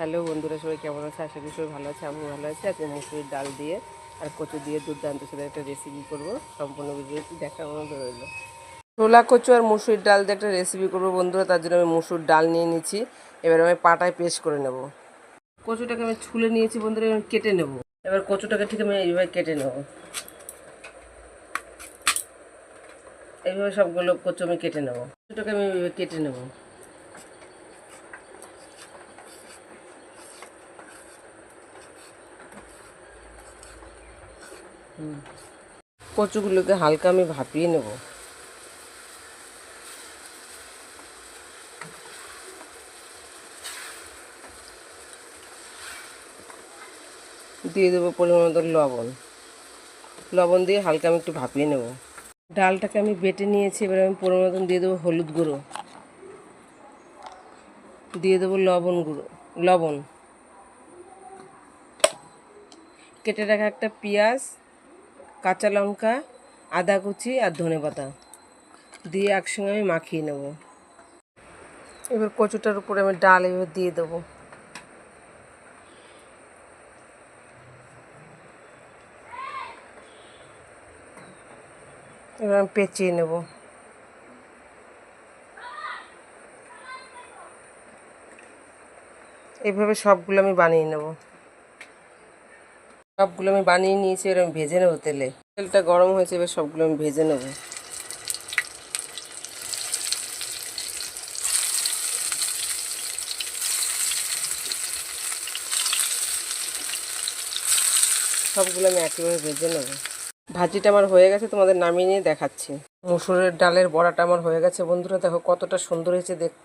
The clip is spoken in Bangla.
হ্যালো বন্ধুরা, সবাই কেমন আছে? আশা করি সবাই ভালো আছে। আমি ভালো আছি। আজকে মুসুরির ডাল দিয়ে আর কচু দিয়ে দুর্দান্ত সাথে একটা রেসিপি করব। সম্পূর্ণ ভিডিওটি দেখার মতো রইল। ছোলা কচু আর মুসুরির ডাল দিয়ে একটা রেসিপি করব বন্ধুরা। তার জন্য আমি মুসুর ডাল নিয়ে নিচ্ছি। এবার আমি পাটায় পেস্ট করে নেব। কচুটাকে আমি ছুলে নিয়েছি বন্ধুরা, আমি কেটে নেব। এবার কচুটাকে ঠিক আমি এইভাবে কেটে নেব। এইভাবে সবগুলো কচু আমি কেটে নেব। কচুটাকে আমি এইভাবে কেটে নেব। কচুগুলোকে হালকা আমি ভাপিয়ে নেব। দিয়ে দেবো পরিমাণ মতো লবণ। লবণ দিয়ে হালকা আমি একটু ভাপিয়ে নেব। ডালটাকে আমি বেটে নিয়েছি। এবার আমি পরিমাণ মতন দিয়ে দেবো হলুদ গুঁড়ো, দিয়ে দেবো লবণ, কেটে রাখা একটা পেঁয়াজ, কাঁচা লঙ্কা, আদা কুচি আর ধনেপাতা দিয়ে একসঙ্গে আমি মাখিয়ে নেব। এবার কচুটার উপরে আমি ডাল এবার দিয়ে দেবো। এবার আমি পেঁচিয়ে নেব। এইভাবে সবগুলো আমি বানিয়ে নেব। সবগুলো আমি বানিয়ে নিয়েছি। এবার আমি ভেজে নেবো তেলে। তেলটা গরম হয়েছে, এবার সবগুলো আমি ভেজে নেব। সবগুলো আমি একইভাবে ভেজে নেব। ভাজিটা আমার হয়ে গেছে, তোমাদের নামিয়ে নিয়ে দেখাচ্ছি। মুসুরের ডালের বড়াটা আমার হয়ে গেছে বন্ধুরা, দেখো কতটা সুন্দর হয়েছে দেখতে।